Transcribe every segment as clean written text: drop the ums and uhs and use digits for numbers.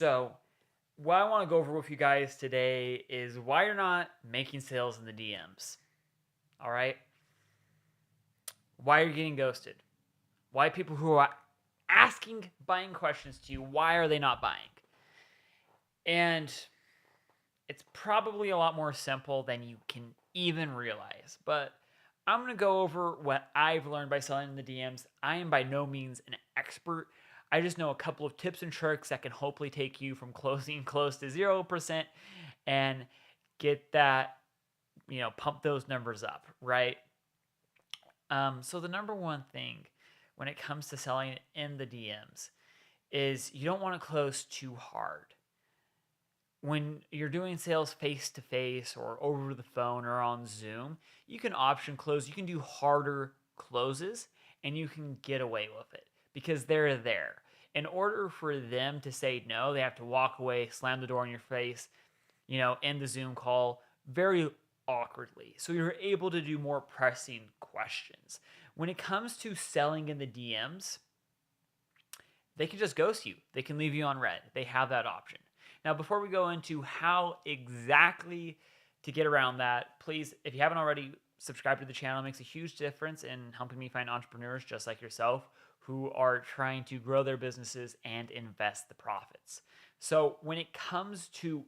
So, what I want to go over with you guys today is why you're not making sales in the DMs. All right? Why you're getting ghosted. Why people who are asking buying questions to you, why are they not buying? And it's probably a lot more simple than you can even realize. But I'm going to go over what I've learned by selling in the DMs. I am by no means an expert. I just know a couple of tips and tricks that can hopefully take you from closing close to 0% and get that, pump those numbers up, right? So the number one thing when it comes to selling in the DMs is you don't want to close too hard. When you're doing sales face to face or over the phone or on Zoom, you can option close. You can do harder closes and you can get away with it because they're there. In order for them to say no, they have to walk away, slam the door in your face, end the Zoom call very awkwardly. So you're able to do more pressing questions. When it comes to selling in the DMs, they can just ghost you. They can leave you on red. They have that option. Now, before we go into how exactly to get around that, please, if you haven't already, subscribe to the channel. It makes a huge difference in helping me find entrepreneurs just like yourself who are trying to grow their businesses and invest the profits. So when it comes to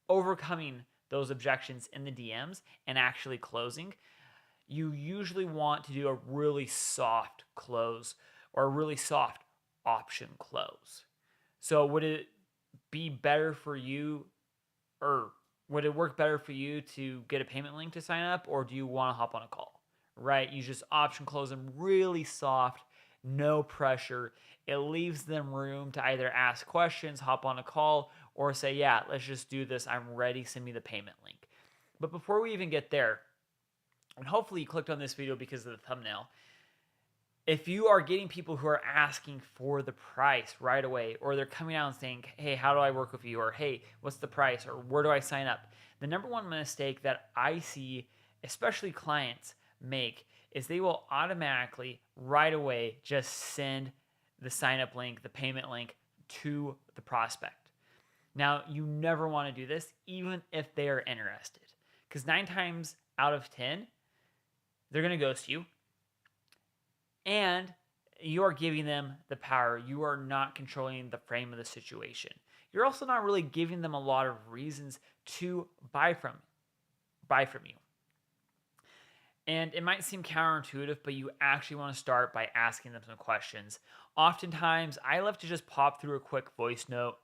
overcoming those objections in the DMs and actually closing, you usually want to do a really soft close or a really soft option close. So would it be better for you, or would it work better for you to get a payment link to sign up, or do you want to hop on a call? Right? You just option close them really soft, no pressure. It leaves them room to either ask questions, hop on a call, or say, yeah, let's just do this. I'm ready. Send me the payment link. But before we even get there, and hopefully you clicked on this video because of the thumbnail, if you are getting people who are asking for the price right away, or they're coming out and saying, hey, how do I work with you? Or hey, what's the price? Or where do I sign up? The number one mistake that I see, especially clients make, is they will automatically right away just send the sign up link, the payment link to the prospect. Now, you never want to do this, even if they are interested, because 9 times out of 10, they're going to ghost you. And you are giving them the power. You are not controlling the frame of the situation. You're also not really giving them a lot of reasons to buy from you. And it might seem counterintuitive, but you actually want to start by asking them some questions. Oftentimes, I love to just pop through a quick voice note.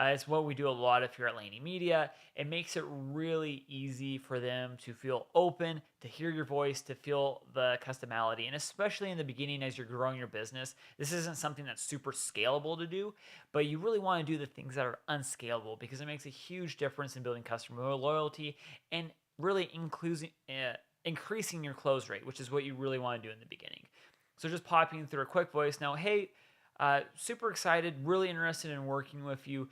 It's what we do a lot if you're at Laney Media. It makes it really easy for them to feel open, to hear your voice, to feel the customality. And especially in the beginning as you're growing your business, this isn't something that's super scalable to do, but you really want to do the things that are unscalable because it makes a huge difference in building customer loyalty and really increasing your close rate, which is what you really want to do in the beginning. So just popping through a quick voice now, hey, super excited, really interested in working with you.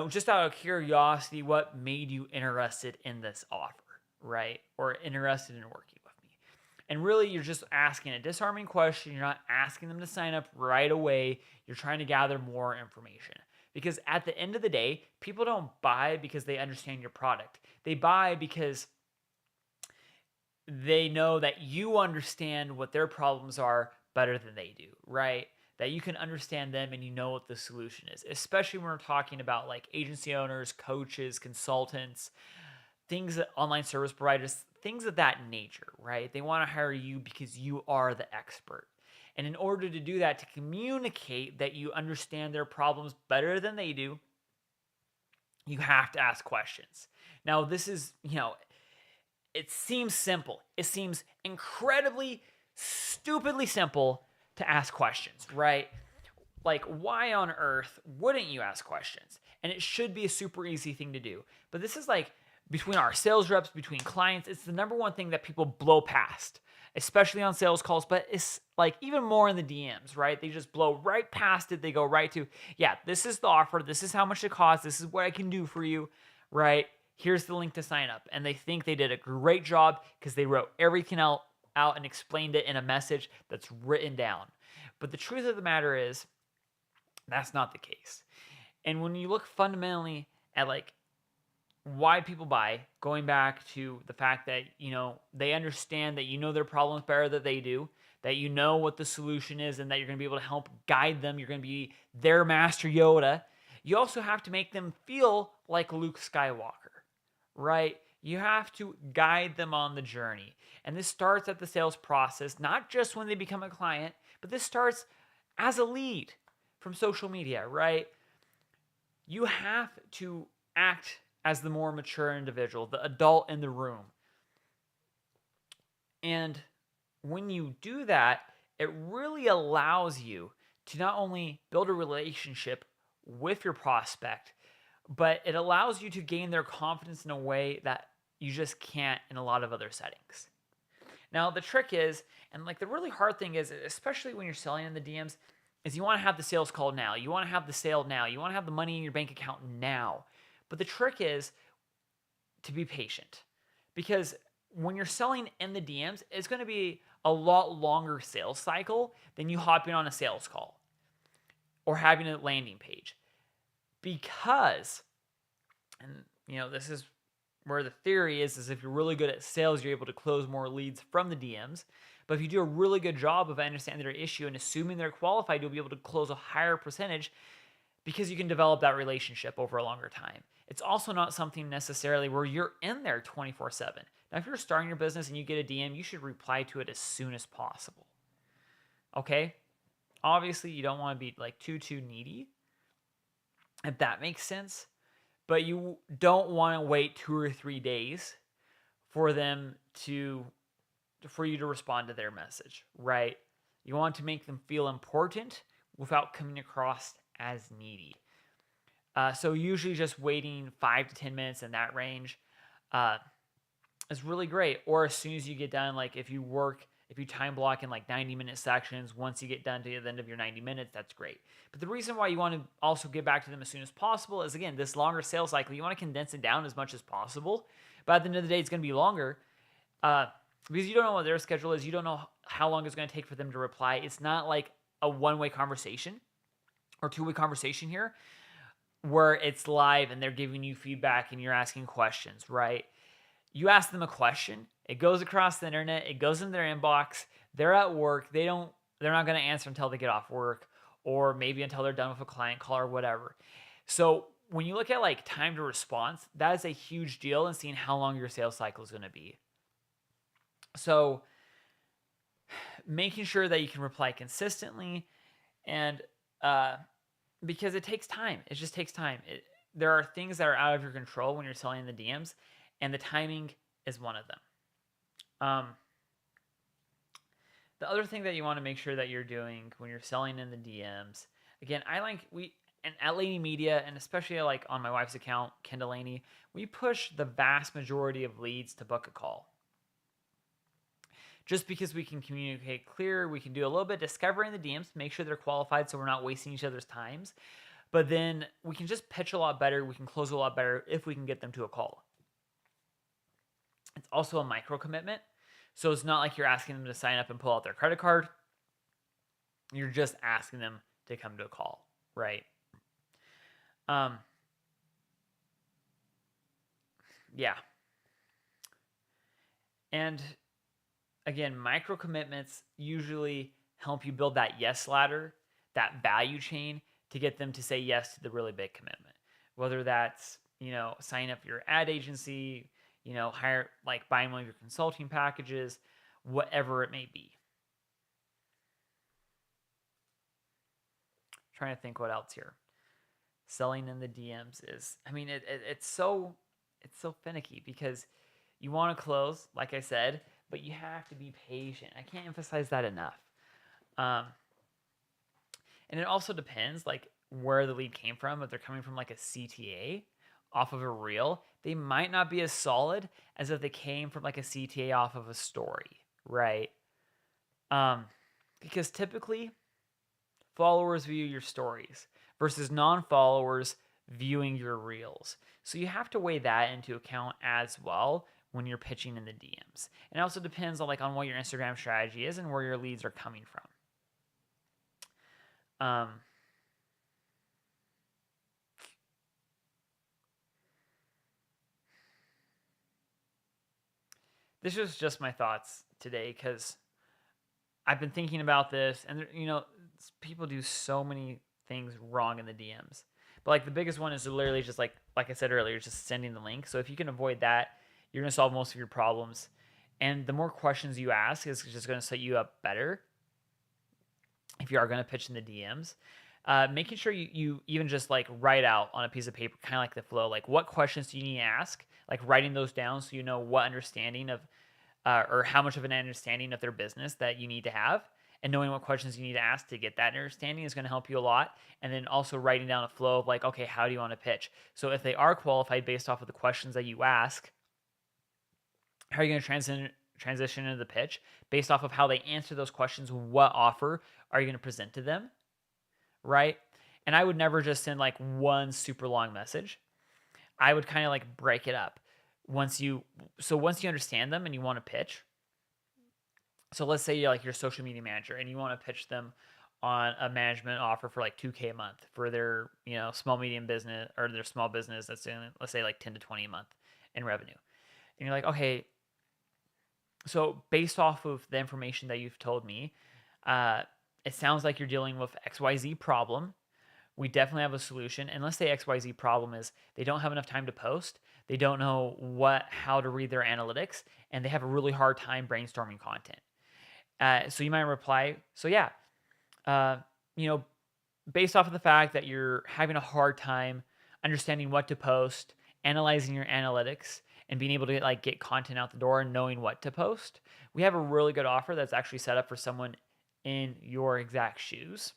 Just out of curiosity, what made you interested in this offer, right? Or interested in working with me? And really, you're just asking a disarming question. You're not asking them to sign up right away. You're trying to gather more information. Because at the end of the day, people don't buy because they understand your product. They buy because they know that you understand what their problems are better than they do, right? That you can understand them and you know what the solution is, especially when we're talking about like agency owners, coaches, consultants, things that online service providers, things of that nature, right? They want to hire you because you are the expert. And in order to do that, to communicate that you understand their problems better than they do, you have to ask questions. Now, this is, it seems simple. It seems incredibly, stupidly simple to ask questions, right? Like, why on earth wouldn't you ask questions? And it should be a super easy thing to do. But this is like between our sales reps, between clients, it's the number one thing that people blow past, especially on sales calls. But it's like even more in the DMs, right? They just blow right past it. They go right to, yeah, this is the offer. This is how much it costs. This is what I can do for you, right? Here's the link to sign up. And they think they did a great job because they wrote everything out and explained it in a message that's written down. But the truth of the matter is, that's not the case. And when you look fundamentally at like why people buy, going back to the fact that, they understand that their problems better than they do, that what the solution is, and that you're going to be able to help guide them. You're going to be their master Yoda. You also have to make them feel like Luke Skywalker, right? You have to guide them on the journey. And this starts at the sales process, not just when they become a client, but this starts as a lead from social media, right? You have to act as the more mature individual, the adult in the room. And when you do that, it really allows you to not only build a relationship with your prospect, but it allows you to gain their confidence in a way that you just can't in a lot of other settings. Now, the trick is, and like the really hard thing is, especially when you're selling in the DMs, is you want to have the sales call now. You want to have the sale now. You want to have the money in your bank account now. But the trick is to be patient, because when you're selling in the DMs, it's going to be a lot longer sales cycle than you hopping on a sales call or having a landing page. Because, and this is where the theory is if you're really good at sales, you're able to close more leads from the DMs. But if you do a really good job of understanding their issue and assuming they're qualified, you'll be able to close a higher percentage because you can develop that relationship over a longer time. It's also not something necessarily where you're in there 24/7. Now, if you're starting your business and you get a DM, you should reply to it as soon as possible. Okay? Obviously, you don't want to be like too needy, if that makes sense. But you don't want to wait 2 or 3 days for you to respond to their message, right? You want to make them feel important without coming across as needy. So usually just waiting 5 to 10 minutes in that range is really great. Or as soon as you get done, like if you time block in like 90-minute sections, once you get done to the end of your 90 minutes, that's great. But the reason why you want to also get back to them as soon as possible is, again, this longer sales cycle, you want to condense it down as much as possible. But at the end of the day, it's going to be longer because you don't know what their schedule is. You don't know how long it's going to take for them to reply. It's not like a one-way conversation or two-way conversation here where it's live and they're giving you feedback and you're asking questions, right? You ask them a question, it goes across the internet, it goes in their inbox, they're at work, they're not going to answer until they get off work, or maybe until they're done with a client call or whatever. So when you look at like time to response, that is a huge deal in seeing how long your sales cycle is going to be. So making sure that you can reply consistently, and because it takes time. It just takes time. There are things that are out of your control when you're selling the DMs, and the timing is one of them. The other thing that you want to make sure that you're doing when you're selling in the DMs, again, and at Laney Media, and especially like on my wife's account, Kendall Laney, we push the vast majority of leads to book a call. Just because we can communicate clear, we can do a little bit of discovery in the DMs, make sure they're qualified so we're not wasting each other's times. But then we can just pitch a lot better, we can close a lot better if we can get them to a call. It's also a micro commitment. So it's not like you're asking them to sign up and pull out their credit card. You're just asking them to come to a call, right? Yeah. And again, micro commitments usually help you build that yes ladder, that value chain to get them to say yes to the really big commitment. Whether that's, sign up for your ad agency, hire, like buying one of your consulting packages, whatever it may be. Trying to think what else here. Selling in the DMs is, it's so finicky because you want to close, like I said, but you have to be patient. I can't emphasize that enough. And it also depends, like, where the lead came from. If they're coming from like a CTA off of a reel, they might not be as solid as if they came from like a CTA off of a story, right? Because typically followers view your stories versus non-followers viewing your reels. So you have to weigh that into account as well when you're pitching in the DMs. And it also depends on what your Instagram strategy is and where your leads are coming from. this was just my thoughts today because I've been thinking about this, and people do so many things wrong in the DMs. But like the biggest one is literally just like I said earlier, just sending the link. So if you can avoid that, you're gonna solve most of your problems. And the more questions you ask is just gonna set you up better if you are gonna pitch in the DMs. Making sure you even just like write out on a piece of paper, kind of like the flow, like what questions do you need to ask, like writing those down so you know what understanding of or how much of an understanding of their business that you need to have, and knowing what questions you need to ask to get that understanding is going to help you a lot. And then also writing down a flow of like, okay, how do you want to pitch? So if they are qualified based off of the questions that you ask, how are you going to transition into the pitch based off of how they answer those questions? What offer are you going to present to them, right? And I would never just send like one super long message. I would kind of like break it up. Once you understand them and you want to pitch, so let's say you're like your social media manager and you want to pitch them on a management offer for like 2K a month for their small medium business, or their small business that's in, let's say, like 10 to 20 a month in revenue. And you're like, okay, so based off of the information that you've told me, it sounds like you're dealing with XYZ problem. We definitely have a solution. And let's say XYZ problem is they don't have enough time to post. They don't know how to read their analytics, and they have a really hard time brainstorming content. So you might reply, so yeah, based off of the fact that you're having a hard time understanding what to post, analyzing your analytics, and being able to get content out the door and knowing what to post, we have a really good offer that's actually set up for someone in your exact shoes.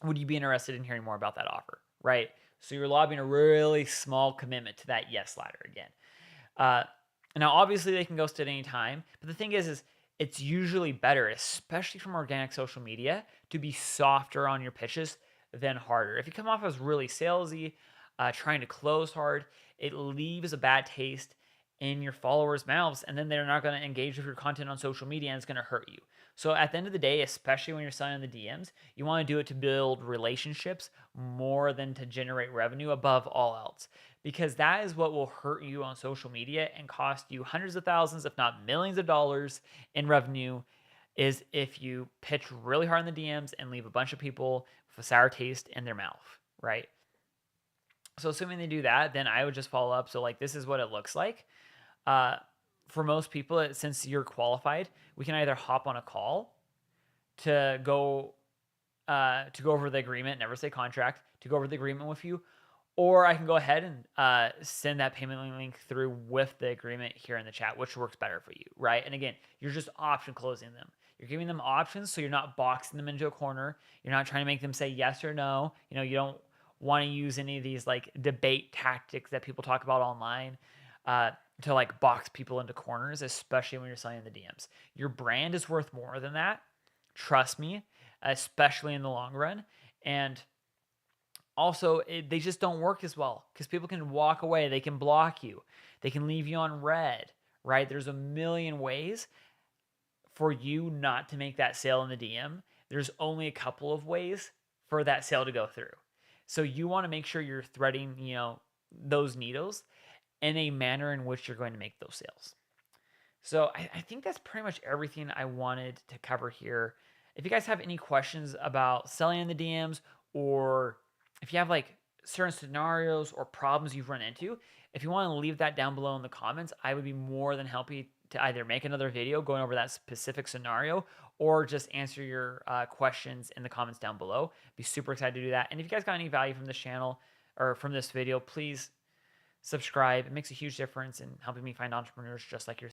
Would you be interested in hearing more about that offer, right? So you're lobbying a really small commitment to that yes ladder again. Now, obviously, they can ghost at any time, but the thing is it's usually better, especially from organic social media, to be softer on your pitches than harder. If you come off as really salesy, trying to close hard, it leaves a bad taste in your followers' mouths, and then they're not going to engage with your content on social media, and it's going to hurt you. So at the end of the day, especially when you're selling in the DMs, you want to do it to build relationships more than to generate revenue above all else, because that is what will hurt you on social media and cost you hundreds of thousands, if not millions of dollars in revenue, is if you pitch really hard in the DMs and leave a bunch of people with a sour taste in their mouth, right? So assuming they do that, then I would just follow up. So like, this is what it looks like. For most people, since you're qualified, we can either hop on a call to go over the agreement, never say contract, to go over the agreement with you, or I can go ahead and send that payment link through with the agreement here in the chat, which works better for you, right? And again, you're just option closing them. You're giving them options, so you're not boxing them into a corner. You're not trying to make them say yes or no. You don't want to use any of these like debate tactics that people talk about online to like box people into corners, especially when you're selling in the DMs. Your brand is worth more than that. Trust me, especially in the long run. And also, they just don't work as well because people can walk away. They can block you. They can leave you on red, right? There's a million ways for you not to make that sale in the DM. There's only a couple of ways for that sale to go through. So you want to make sure you're threading, those needles in a manner in which you're going to make those sales. So I think that's pretty much everything I wanted to cover here. If you guys have any questions about selling in the DMs, or if you have like certain scenarios or problems you've run into, if you want to leave that down below in the comments, I would be more than happy to either make another video going over that specific scenario or just answer your questions in the comments down below. Be super excited to do that. And if you guys got any value from this channel or from this video, please subscribe. It makes a huge difference in helping me find entrepreneurs just like yourself.